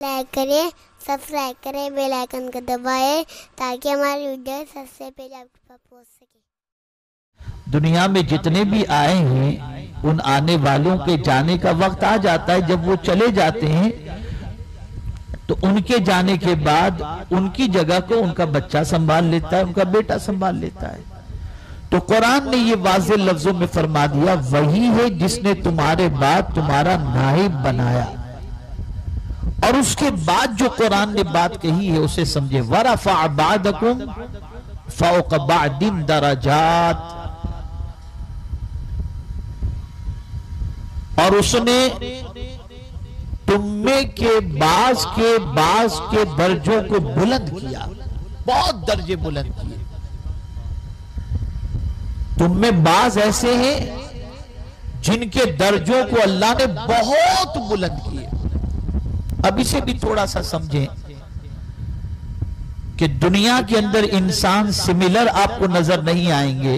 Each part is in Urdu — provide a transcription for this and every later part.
لائک کریں، سبسکرائب کریں، بیل آئکن کو دبائیں تاکہ ہماری ویڈیو سب سے پہلے آپ کے پاس پہنچ سکے۔ دنیا میں جتنے بھی آئے ہیں ان آنے والوں کے جانے کا وقت آ جاتا ہے۔ جب وہ چلے جاتے ہیں تو ان کے جانے کے بعد ان کی جگہ کو ان کا بچہ سنبھال لیتا ہے، ان کا بیٹا سنبھال لیتا ہے۔ تو قرآن نے یہ واضح لفظوں میں فرما دیا، وہی ہے جس نے تمہارے بعد تمہارا نائب بنایا۔ اور اس کے بعد جو قرآن نے بات کہی ہے اسے سمجھے، وَرَفَعَ بَعْدَكُمْ فَوْقَ بَعْدٍ دَرَجَاتٍ، اور اس نے تم میں کے بعض کے درجوں کو بلند کیا، بہت درجے بلند کیے۔ تم میں بعض ایسے ہیں جن کے درجوں کو اللہ نے بہت بلند کیے۔ اب اسے بھی تھوڑا سا سمجھیں کہ دنیا کے اندر انسان سملر آپ کو نظر نہیں آئیں گے۔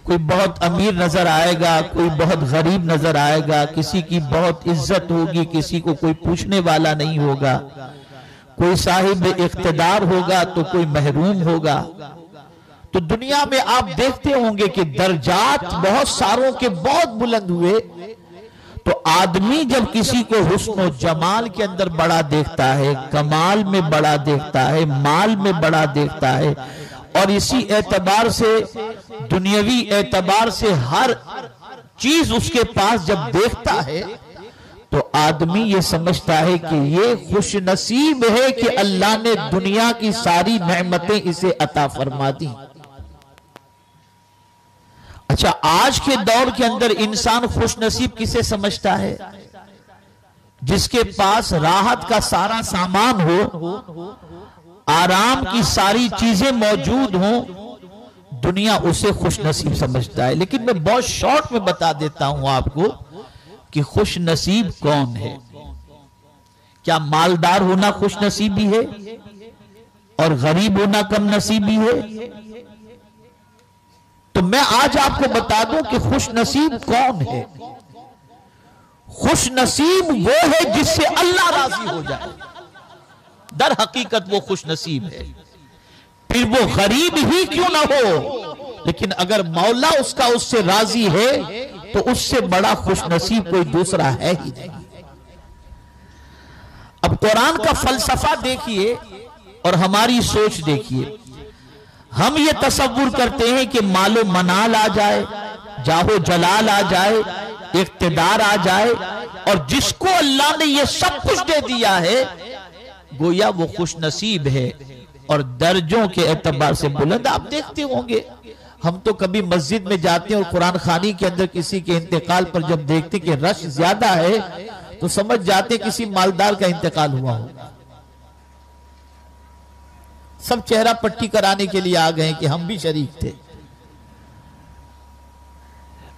کوئی بہت امیر نظر آئے گا، کوئی بہت غریب نظر آئے گا، کسی کی بہت عزت ہوگی، کسی کو کوئی پوچھنے والا نہیں ہوگا، کوئی صاحب اقتدار ہوگا تو کوئی محروم ہوگا۔ تو دنیا میں آپ دیکھتے ہوں گے کہ درجات بہت ساروں کے بہت بلند ہوئے۔ تو آدمی جب کسی کو حسن و جمال کے اندر بڑا دیکھتا ہے، کمال میں بڑا دیکھتا ہے، مال میں بڑا دیکھتا ہے، اور اسی اعتبار سے دنیاوی اعتبار سے ہر چیز اس کے پاس جب دیکھتا ہے تو آدمی یہ سمجھتا ہے کہ یہ خوش نصیب ہے کہ اللہ نے دنیا کی ساری نعمتیں اسے عطا فرما دی۔ اچھا، آج کے دور کے اندر انسان خوش نصیب کسے سمجھتا ہے؟ جس کے پاس راحت کا سارا سامان ہو، آرام کی ساری چیزیں موجود ہوں، دنیا اسے خوش نصیب سمجھتا ہے۔ لیکن میں بہت شارٹ میں بتا دیتا ہوں آپ کو کہ خوش نصیب کون ہے۔ کیا مالدار ہونا خوش نصیبی ہے اور غریب ہونا کم نصیبی ہے؟ تو میں آج آپ کو بتا دوں کہ خوش نصیب کون ہے۔ خوش نصیب وہ ہے جس سے اللہ راضی ہو جائے، در حقیقت وہ خوش نصیب ہے۔ پھر وہ غریب ہی کیوں نہ ہو، لیکن اگر مولا اس سے راضی ہے تو اس سے بڑا خوش نصیب کوئی دوسرا ہے ہی نہیں۔ اب قرآن کا فلسفہ دیکھیے اور ہماری سوچ دیکھیے۔ ہم یہ تصور کرتے ہیں کہ مال و منال آ جائے، جاہ و جلال آ جائے، اقتدار آ جائے، اور جس کو اللہ نے یہ سب کچھ دے دیا ہے گویا وہ خوش نصیب ہے اور درجوں کے اعتبار سے بلند۔ آپ دیکھتے ہوں گے، ہم تو کبھی مسجد میں جاتے ہیں اور قرآن خوانی کے اندر کسی کے انتقال پر جب دیکھتے کہ رش زیادہ ہے تو سمجھ جاتے کسی مالدار کا انتقال ہوا ہو۔ سب چہرہ پٹی کرانے کے لیے آ گئے کہ ہم بھی شریک تھے۔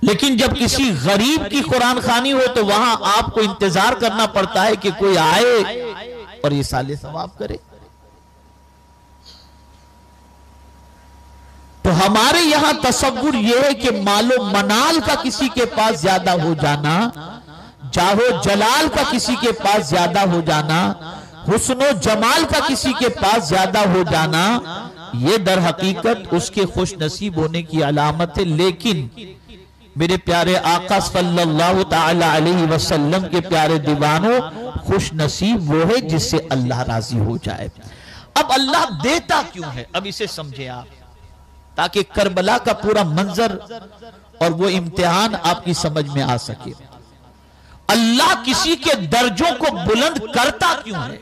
لیکن جب کسی غریب کی قرآن خوانی ہو تو وہاں آپ کو انتظار کرنا پڑتا ہے کہ کوئی آئے اور یہ سالے ثواب کرے۔ تو ہمارے یہاں تصور یہ ہے کہ مال و منال کا کسی کے پاس زیادہ ہو جانا، جاہ و جلال کا کسی کے پاس زیادہ ہو جانا، حسن و جمال کا کسی کے پاس زیادہ ہو جانا، یہ در حقیقت اس کے خوش نصیب ہونے کی علامت ہے۔ لیکن میرے پیارے آقا صلی اللہ تعالی علیہ وسلم کے پیارے دیوانوں، خوش نصیب وہ ہے جس سے اللہ راضی ہو جائے۔ اب اللہ دیتا کیوں ہے؟ اب اسے سمجھیں آپ، تاکہ کربلا کا پورا منظر اور وہ امتحان آپ کی سمجھ میں آ سکے۔ اللہ کسی کے درجوں کو بلند کرتا کیوں ہے؟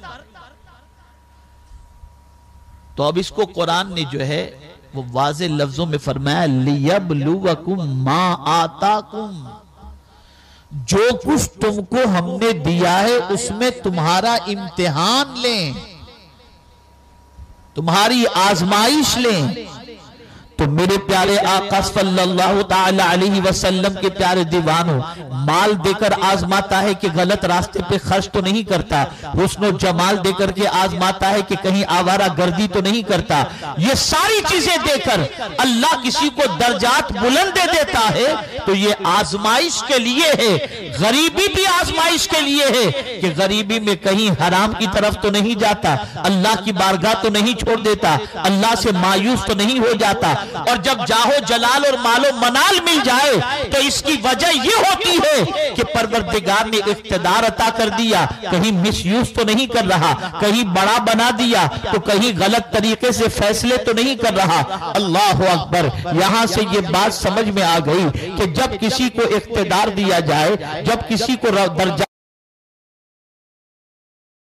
تو اب اس کو قرآن نے جو ہے وہ واضح لفظوں میں فرمایا، لِيَبْلُوَكُمْ مَا آتَاكُمْ، جو کچھ تم کو ہم نے دیا ہے اس میں تمہارا امتحان لیں، تمہاری آزمائش لیں، تو میرے پیارے آقا صلی اللہ تعالی علیہ وسلم کے پیارے دیوانوں، مال دے کر آزماتا ہے کہ غلط راستے پہ خرچ تو نہیں کرتا، حسن و جمال دے کر کے آزماتا ہے کہ کہیں آوارہ گردی تو نہیں کرتا. یہ ساری چیزیں دے کر اللہ کسی کو درجات بلند دے دیتا ہے تو یہ آزمائش کے لیے ہے. غریبی بھی آزمائش کے لیے ہے کہ غریبی میں کہیں حرام کی طرف تو نہیں جاتا، اللہ کی بارگاہ تو نہیں چھوڑ دیتا، اللہ سے مایوس تو نہیں ہو جاتا. اور جب جاہو جلال اور مال و منال مل جائے تو اس کی وجہ یہ ہوتی ہے کہ پروردگار نے اقتدار عطا کر دیا، کہیں مس یوز تو نہیں کر رہا، کہیں بڑا بنا دیا تو کہیں غلط طریقے سے فیصلے تو نہیں کر رہا. اللہ اکبر. یہاں سے یہ بات سمجھ میں آ گئی کہ جب کسی کو اقتدار دیا جائے، جب کسی کو درجہ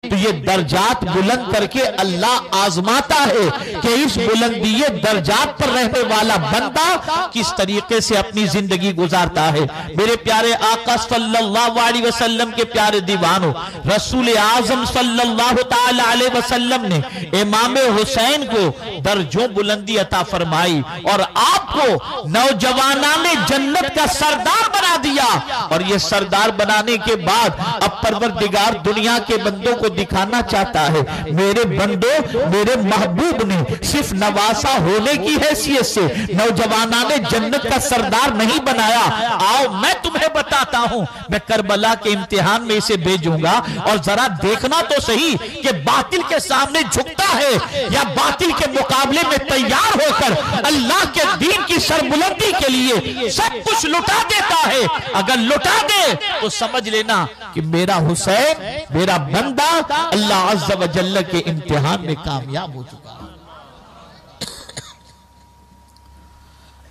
تو یہ درجات بلند کر کے اللہ آزماتا ہے کہ اس بلندی درجات پر رہنے والا بندہ کس طریقے سے اپنی زندگی گزارتا ہے. میرے پیارے آقا صلی اللہ علیہ وسلم کے پیارے دیوانوں، رسول اعظم صلی اللہ تعالی علیہ وسلم نے امام حسین کو درجوں بلندی عطا فرمائی اور آپ کو نوجوانان جنت کا سردار بنا دیا. اور یہ سردار بنانے کے بعد اب پروردگار دنیا کے بندوں کو دکھانا چاہتا ہے، میرے بندوں، میرے محبوب نے صرف نواسا ہونے کی حیثیت سے نوجوانان جنت کا سردار نہیں بنایا. آؤ میں تمہیں بتاتا ہوں، میں کربلا کے امتحان میں اسے بھیجوں گا اور ذرا دیکھنا تو صحیح کہ باطل کے سامنے جھکتا ہے یا باطل کے مقابلے میں تیار ہو کر اللہ کے دین کی سربلندی کے لیے سب کچھ لٹا دیتا ہے. اگر لٹا دے تو سمجھ لینا کہ میرا حسین، میرا بندہ اللہ عز و جل کے امتحان میں کامیاب ہو چکا.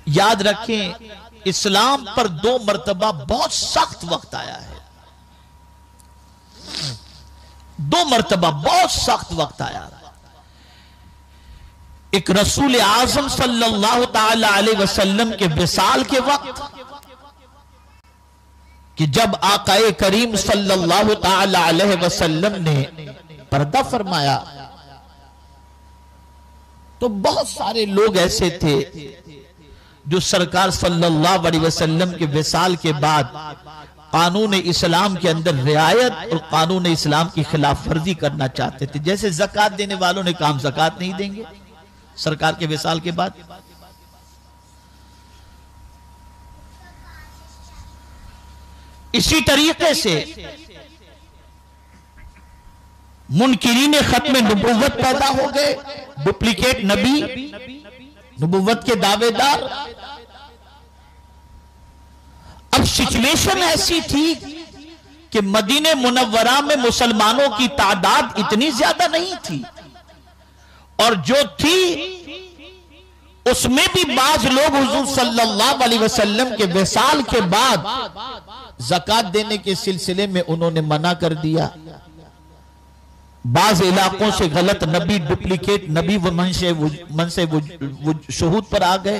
یاد رکھیں، اسلام پر 2 مرتبہ بہت سخت وقت آیا ہے. 2 مرتبہ بہت سخت وقت آیا. ایک رسول اعظم صلی اللہ تعالی علیہ وسلم کے وصال کے وقت کہ جب آقا کریم صلی اللہ تعالی علیہ وسلم نے پردہ فرمایا تو بہت سارے لوگ ایسے تھے جو سرکار صلی اللہ علیہ وسلم کے وصال کے بعد قانون اسلام کے اندر رعایت اور قانون اسلام کی خلاف ورزی کرنا چاہتے تھے. جیسے زکوٰۃ دینے والوں نے کہا ہم زکوٰۃ نہیں دیں گے سرکار کے وصال کے بعد. اسی طریقے سے منکرین ختم نبوت پیدا ہو گئے، ڈپلیکیٹ نبی، نبوت کے دعوے دار. اب سچویشن ایسی تھی کہ مدینہ منورہ میں مسلمانوں کی تعداد اتنی زیادہ نہیں تھی، اور جو تھی اس میں بھی بعض لوگ حضور صلی اللہ علیہ وسلم کے وصال کے بعد زکوٰۃ دینے کے سلسلے میں انہوں نے منع کر دیا. بعض علاقوں سے غلط نبی، ڈپلیکیٹ نبی و منشے شہود پر آ گئے.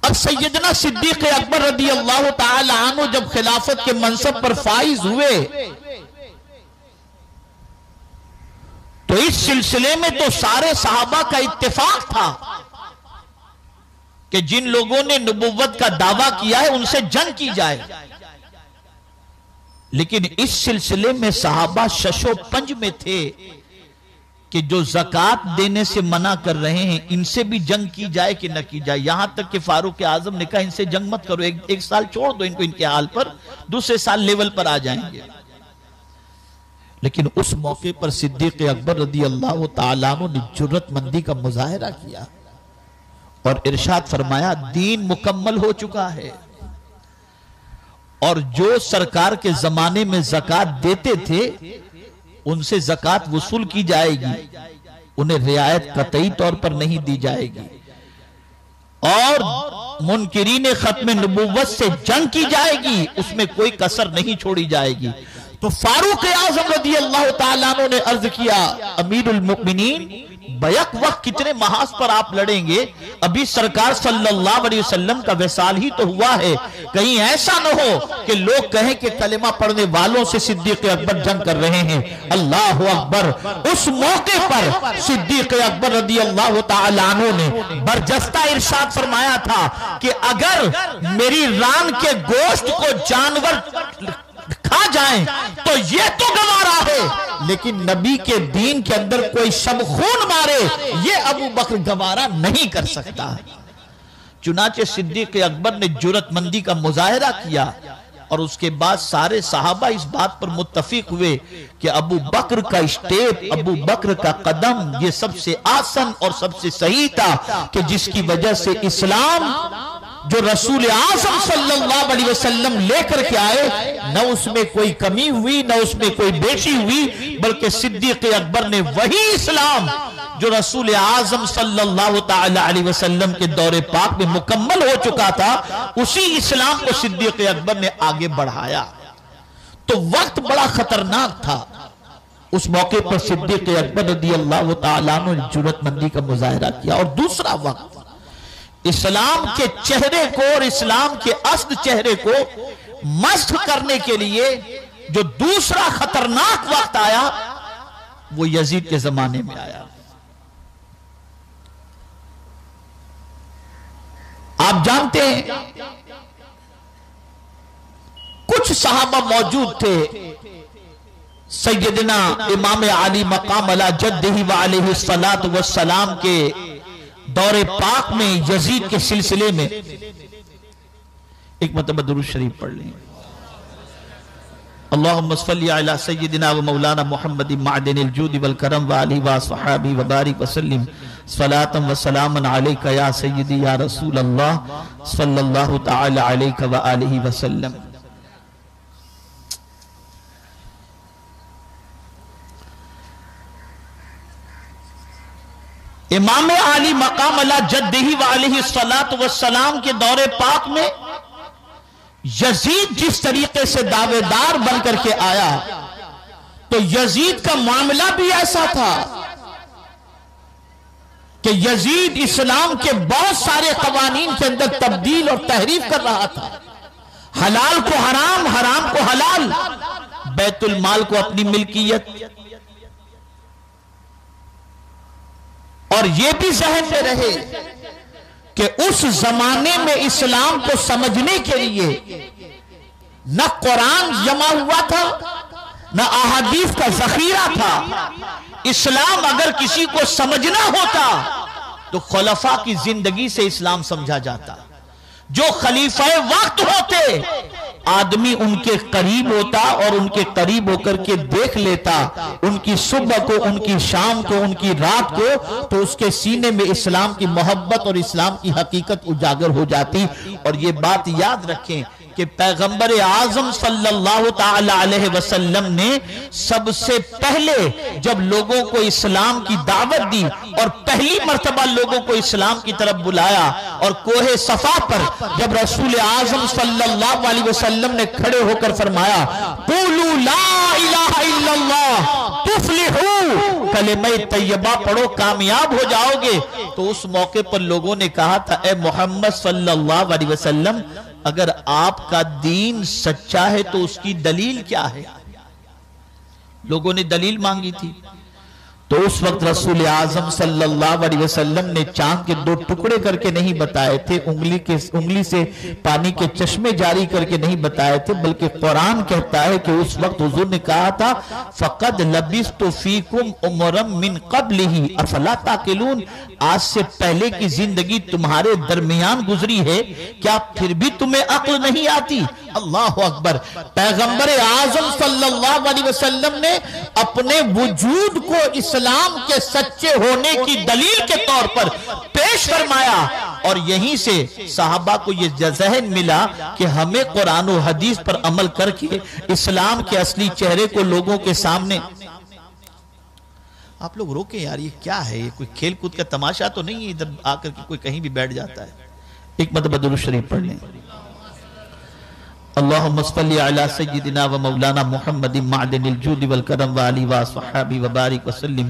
اب سیدنا صدیق اکبر رضی اللہ تعالی عنہ جب خلافت کے منصب پر فائز ہوئے تو اس سلسلے میں تو سارے صحابہ کا اتفاق تھا کہ جن لوگوں نے نبوت کا دعویٰ کیا ہے ان سے جنگ کی جائے. لیکن اس سلسلے میں صحابہ شش و پنج میں تھے کہ جو زکوٰۃ دینے سے منع کر رہے ہیں ان سے بھی جنگ کی جائے کہ نہ کی جائے. یہاں تک کہ فاروق اعظم نے کہا ان سے جنگ مت کرو، ایک سال چھوڑ دو ان کو ان کے حال پر، دوسرے سال لیول پر آ جائیں گے. لیکن اس موقع پر صدیق اکبر رضی اللہ تعالیٰ عنہ نے جرات مندی کا مظاہرہ کیا اور ارشاد فرمایا دین مکمل ہو چکا ہے، اور جو سرکار کے زمانے میں زکوٰۃ دیتے تھے ان سے زکوٰۃ وصول کی جائے گی، انہیں رعایت قطعی طور پر نہیں دی جائے گی، اور منکرین ختم نبوت سے جنگ کی جائے گی، اس میں کوئی کسر نہیں چھوڑی جائے گی. تو فاروق اعظم رضی اللہ تعالیٰ عنہ نے عرض کیا امیر المؤمنین بیک وقت کتنے محاذ پر آپ لڑیں گے؟ ابھی سرکار صلی اللہ علیہ وسلم کا وصال ہی تو ہوا ہے، کہیں ایسا نہ ہو کہ لوگ کہیں کہ کلمہ پڑھنے والوں سے صدیق اکبر جنگ کر رہے ہیں۔ اللہ اکبر! اس موقع پر صدیق اکبر رضی اللہ تعالی عنہ نے برجستہ ارشاد فرمایا تھا کہ اگر میری ران کے گوشت کو جانور کھا جائیں تو یہ تو گوارا ہے، لیکن نبی کے دین کے اندر کوئی شب خون مارے یہ ابو بکر گوارا نہیں کر سکتا۔ چنانچہ صدیق اکبر نے جرأت مندی کا مظاہرہ کیا اور اس کے بعد سارے صحابہ اس بات پر متفق ہوئے کہ ابو بکر کا اسٹیپ، ابو بکر کا قدم یہ سب سے آسن اور سب سے صحیح تھا کہ جس کی وجہ سے اسلام جو رسول اعظم صلی اللہ علیہ وسلم لے کر کے آئے، نہ اس میں کوئی کمی ہوئی نہ اس میں کوئی بیشی ہوئی، بلکہ صدیق اکبر نے وہی اسلام جو رسول اعظم صلی اللہ تعالی علیہ وسلم کے دور پاک میں مکمل ہو چکا تھا، اسی اسلام کو صدیق اکبر نے آگے بڑھایا۔ تو وقت بڑا خطرناک تھا، اس موقع پر صدیق اکبر رضی اللہ تعالیٰ عنہ نے جرأت مندی کا مظاہرہ کیا۔ اور دوسرا وقت اسلام کے چہرے کو اور اسلام کے اصل چہرے کو مسخ کرنے کے لیے جو دوسرا خطرناک وقت آیا وہ یزید کے زمانے میں آیا۔ آپ جانتے ہیں کچھ صحابہ موجود تھے، سیدنا امام علی مقام علی جدہ وعلیہ الصلاۃ والسلام کے دور پاک میں یزید کے سلسلے میں ایک مرتبہ درود شریف پڑھ لیں۔ اللہم صلی علی سیدنا و مولانا محمد معدن الجود والکرم وعلی وصحابی وبارک وسلم صلاۃ و سلام علیک یا سیدی یا رسول اللہ صلی اللہ تعالی علیک وآلہ وسلم۔ امام علی مقام علی جدہ وعلیہ الصلاۃ والسلام کے دور پاک میں یزید جس طریقے سے دعوے دار بن کر کے آیا تو یزید کا معاملہ بھی ایسا تھا کہ یزید اسلام کے بہت سارے قوانین کے اندر تبدیل اور تحریف کر رہا تھا، حلال کو حرام، حرام کو حلال، بیت المال کو اپنی ملکیت، اور یہ بھی ذہن میں رہے کہ اس زمانے میں اسلام کو سمجھنے کے لیے نہ قرآن جمع ہوا تھا نہ احادیث کا ذخیرہ تھا۔ اسلام اگر کسی کو سمجھنا ہوتا تو خلفاء کی زندگی سے اسلام سمجھا جاتا، جو خلیفہ وقت ہوتے آدمی ان کے قریب ہوتا اور ان کے قریب ہو کر کے دیکھ لیتا، ان کی صبح کو، ان کی شام کو، ان کی رات کو، تو اس کے سینے میں اسلام کی محبت اور اسلام کی حقیقت اجاگر ہو جاتی۔ اور یہ بات یاد رکھیں کہ پیغمبر اعظم صلی اللہ تعالی علیہ وسلم نے سب سے پہلے جب لوگوں کو اسلام کی دعوت دی اور پہلی مرتبہ لوگوں کو اسلام کی طرف بلایا، اور کوہ صفا پر جب رسول اعظم صلی اللہ علیہ وسلم نے کھڑے ہو کر فرمایا قولوا لا الہ الا اللہ تفلحوا، کلمہ طیبہ پڑھو کامیاب ہو جاؤ گے، تو اس موقع پر لوگوں نے کہا تھا اے محمد صلی اللہ علیہ وسلم اگر آپ کا دین سچا ہے تو اس کی دلیل کیا ہے؟ لوگوں نے دلیل مانگی تھی۔ تو اس وقت رسول اعظم صلی اللہ علیہ وسلم نے چاند کے 2 ٹکڑے کر کے نہیں بتائے تھے، انگلی سے پانی کے چشمے جاری کر کے نہیں بتائے تھے، بلکہ قرآن کہتا ہے کہ اس وقت حضور نے کہا تھا فَقَدْ لَبِثْتُ فِيكُمْ عُمُرًا مِّن قَبْلِهِ أَفَلَا تَعْقِلُونَ، آج سے پہلے کی زندگی تمہارے درمیان گزری ہے، کیا پھر بھی تمہیں عقل نہیں آتی؟ اللہ اکبر! پیغمبر اعظم صلی اللہ علیہ وسلم نے اپنے وجود کو اسلام کے سچے ہونے کی دلیل کے طور پر پیش فرمایا، اور یہیں سے صحابہ کو یہ ذہن ملا کہ ہمیں قرآن و حدیث پر عمل کر کے اسلام کے اصلی چہرے کو لوگوں کے سامنے۔ آپ لوگ روکیں یار، یہ کیا ہے؟ یہ کوئی کھیل کود کا تماشا تو نہیں ہے ادھر آ کر کے کوئی کہیں بھی بیٹھ جاتا ہے۔ ایک مرتبہ درود شریف پڑھ لیں۔ اللهم صل على سيدنا ومولانا محمد معدن الجود والكرم وعلي وصحابه وبارك وسلم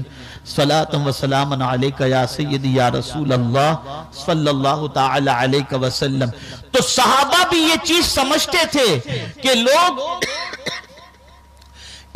صلاة وسلاما عليك يا سيدي يا رسول اللہ صلی اللہ تعالی علیہ وسلم۔ تو صحابہ بھی یہ چیز سمجھتے تھے کہ لوگ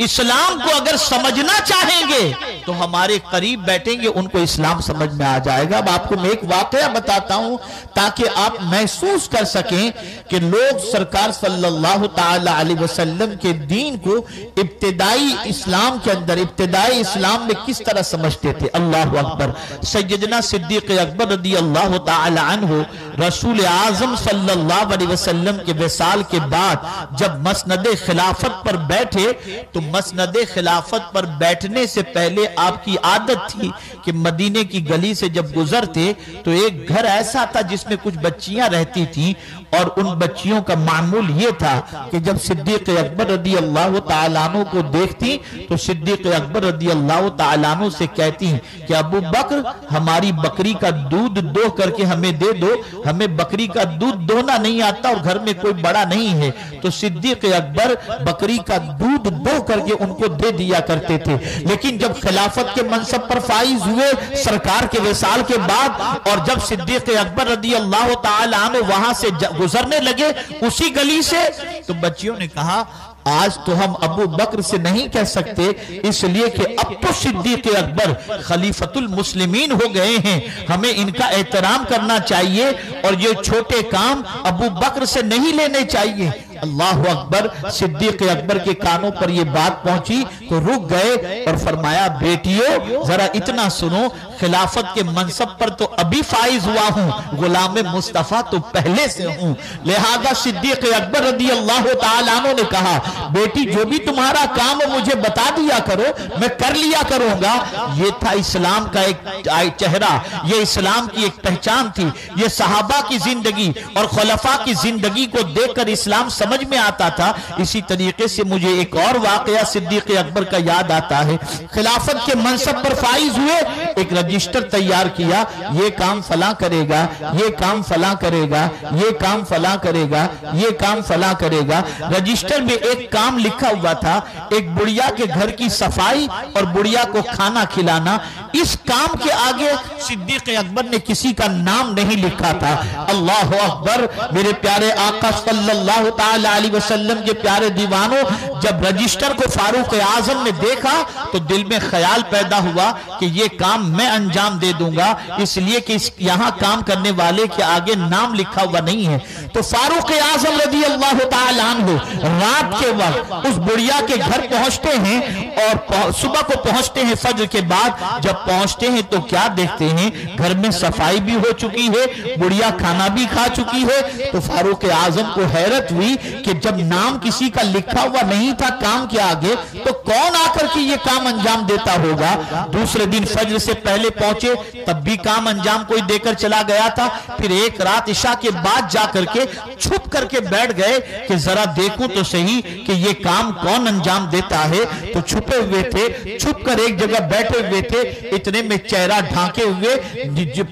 اسلام کو اگر سمجھنا چاہیں گے تو ہمارے قریب بیٹھیں گے، ان کو اسلام سمجھ میں آ جائے گا۔ اب آپ کو میں ایک واقعہ بتاتا ہوں تاکہ آپ محسوس کر سکیں کہ لوگ سرکار صلی اللہ تعالی علیہ وسلم کے دین کو ابتدائی اسلام کے اندر، ابتدائی اسلام میں کس طرح سمجھتے تھے۔ اللہ اکبر۔ سیدنا صدیق اکبر رضی اللہ تعالی عنہ رسول اعظم صلی اللہ علیہ وسلم کے وصال کے بعد جب مسند خلافت پر بیٹھے تو مسند خلافت پر بیٹھنے سے پہلے آپ کی عادت تھی کہ مدینے کی گلی سے جب گزرتے تو ایک گھر ایسا تھا جس میں کچھ بچیاں رہتی تھیں، اور ان بچیوں کا معمول یہ تھا کہ جب صدیق اکبر رضی اللہ تعالیٰ عنہ کو دیکھتی تو صدیق اکبر رضی اللہ تعالیٰ عنہ سے کہتی کہ ابو بکر ہماری بکری کا دودھ دو کر کے ہمیں دے دو، ہمیں بکری کا دودھ دونا نہیں آتا اور گھر میں کوئی بڑا نہیں ہے۔ تو صدیق اکبر بکری کا دودھ دو کر کے ان کو دے دیا کرتے تھے۔ لیکن جب خلافت کے منصب پر فائز ہوئے سرکار کے وصال کے بعد، اور جب صدیق اکبر رضی اللہ تعالیٰ عنہ وہاں سے گزرنے لگے اسی گلی سے، تو بچیوں نے کہا آج تو ہم ابو بکر سے نہیں کہہ سکتے، اس لیے کہ اب تو صدیق اکبر خلیفۃ المسلمین ہو گئے ہیں، ہمیں ان کا احترام کرنا چاہیے اور یہ چھوٹے کام ابو بکر سے نہیں لینے چاہیے۔ اللہ اکبر۔ صدیق اکبر کے کانوں پر یہ بات پہنچی تو رک گئے اور فرمایا بیٹیوں ذرا اتنا سنو، خلافت کے منصب پر تو ابھی فائز ہوا ہوں، غلام مصطفیٰ تو پہلے سے ہوں۔ لہذا صدیق اکبر رضی اللہ تعالیٰ عنہ نے کہا بیٹی جو بھی تمہارا کام ہے مجھے بتا دیا کرو، میں کر لیا کروں گا۔ یہ تھا اسلام کا ایک چہرہ، یہ اسلام کی ایک پہچان تھی، یہ صحابہ کی زندگی اور خلفاء کی زندگی کو دیکھ کر اسلام سمجھ میں آتا تھا۔ اسی طریقے سے مجھے ایک اور واقعہ صدیق اکبر کا یاد آتا ہے۔ خلافت کے منصب پر فائز ہوئے، ایک رجسٹر تیار کیا، یہ کام فلاں کرے گا، یہ کام فلاں کرے گا، یہ کام فلاں کرے گا، یہ کام فلاں کرے گا۔ رجسٹر میں ایک کام لکھا ہوا تھا، ایک بڑیا کے گھر کی صفائی اور بڑیا کو کھانا کھلانا۔ اس کام کے آگے صدیق اکبر نے کسی کا نام نہیں لکھا تھا۔ اللہ اکبر۔ میرے پیارے آقا صلی اللہ تعالی علیہ وسلم کے پیارے دیوانوں، جب رجسٹر کو فاروق اعظم نے دیکھا تو دل میں خیال پیدا ہوا کہ یہ کام میں انجام دے دوں گا، اس لیے کہ یہاں کام کرنے والے کے آگے نام لکھا ہوا نہیں ہے۔ تو فاروق اعظم رضی اللہ تعالی عنہ رات کے وقت اس بڑیا کے گھر پہنچتے ہیں اور صبح کو پہنچتے ہیں فجر کے بعد۔ جب پہنچتے ہیں تو کیا دیکھتے ہیں، گھر میں صفائی بھی ہو چکی ہے، بڑیا کھانا بھی کھا چکی ہے۔ تو فاروق اعظم کو حیرت ہوئی کہ جب نام کسی کا لکھا ہوا نہیں تھا کام کے آگے تو کون آ کر کے یہ کام انجام دیتا ہوگا۔ دوسرے دن فجر سے پہلے پہنچے تب بھی کام انجام کوئی دے کر چلا گیا تھا۔ پھر ایک رات عشاء کے بعد جا کر کے چھپ کر کے بیٹھ گئے کہ ذرا دیکھوں تو صحیح کہ یہ کام کون انجام دیتا ہے۔ تو چھپے ہوئے تھے، چھپ کر ایک جگہ بیٹھے ہوئے تھے، اتنے میں چہرہ ڈھانکے ہوئے،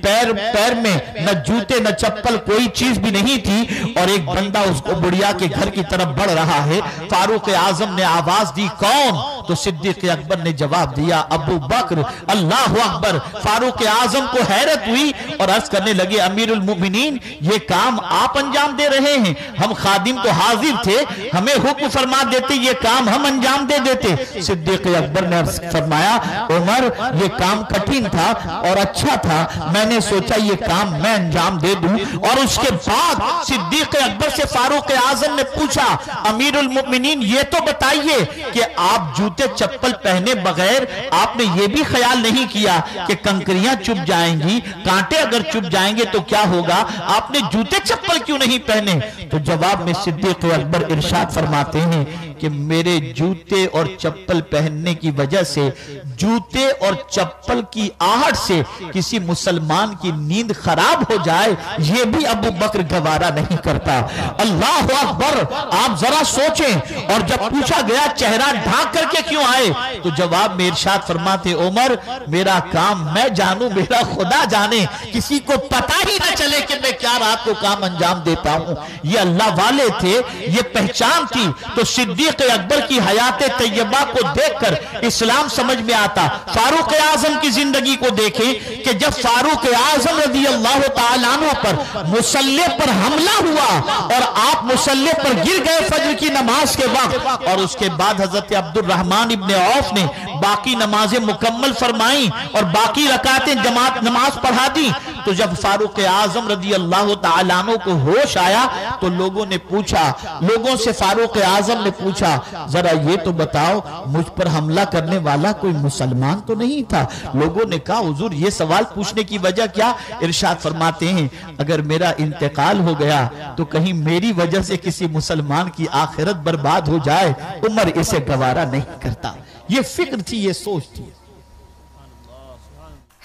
پیر میں نہ جوتے نہ چپل کوئی چیز بھی نہیں تھی، اور ایک بندہ اس کو بڑیا کے گھر کی طرف بڑھ رہا ہے۔ فاروق اعظم نے آواز دی کون؟ تو صدیق اکبر نے جواب دیا ابو بکر۔ اللہ اکبر۔ فاروق اعظم کو حیرت ہوئی اور عرض کرنے لگے امیر المؤمنین یہ کام آپ انجام دے رہے ہیں، ہم خادم تو حاضر تھے، ہمیں حکم فرما دیتے یہ کام ہم انجام دے دیتے۔ صدیق اکبر نے فرمایا عمر یہ کام کٹھن تھا اور اچھا تھا، میں نے سوچا یہ کام میں انجام دے دوں۔ اور اس کے بعد صدیق اکبر سے فاروق اعظم نے پوچھا امیر المؤمنین یہ تو بتائیے کہ آپ جوتے چپل پہنے بغیر آپ نے یہ بھی خیال نہیں کیا کہ کنکریاں چپ جائیں گی، کانٹے اگر چپ جائیں گے تو کیا ہوگا، آپ نے جوتے چپل کیوں نہیں پہنے؟ تو جواب میں صدیق اکبر ارشاد فرماتے ہیں کہ میرے جوتے اور چپل پہننے کی وجہ سے جوتے اور چپل کی آہٹ سے کسی مسلمان کی نیند خراب ہو جائے، یہ بھی ابو بکر گوارا نہیں کرتا۔ اللہ اکبر! آپ ذرا سوچیں۔ اور جب پوچھا گیا چہرہ ڈھانک کر کے کیوں آئے تو جواب میں ارشاد فرماتے عمر میرا کام میں جانوں، میرا خدا جانے، کسی کو پتہ ہی نہ چلے کہ میں کیا رات کو کام انجام دیتا ہوں۔ یہ اللہ والے تھے، یہ پہچان تھی۔ تو صدیق اکبر کی حیات طیبہ کو دیکھ کر اسلام سمجھ میں آتا۔ فاروق اعظم کی زندگی کو دیکھیں کہ جب فاروق اعظم رضی اللہ تعالیٰ عنہ پر مصلی پر حملہ ہوا اور آپ مصلی پر گر گئے فجر کی نماز کے وقت، اور اس کے بعد حضرت عبد الرحمن ابن عوف نے باقی نمازیں مکمل فرمائیں اور باقی رکعتیں جماعت نماز پڑھا دی، تو جب فاروق اعظم رضی اللہ تعالیٰ عنہ کو ہوش آیا تو لوگوں نے پوچھا، لوگوں سے فاروق اعظم نے پوچھا ذرا یہ تو بتاؤ مجھ پر حملہ کرنے والا کوئی مسلمان تو نہیں تھا؟ لوگوں نے کہا حضور یہ سوال پوچھنے کی وجہ کیا؟ ارشاد فرماتے ہیں اگر میرا انتقال ہو گیا تو کہیں میری وجہ سے کسی مسلمان کی آخرت برباد ہو جائے، عمر اسے گوارا نہیں کرتا۔ یہ فکر تھی، یہ سوچ تھی۔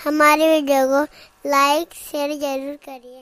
ہماری ویڈیو کو لائک شیئر ضرور کریے۔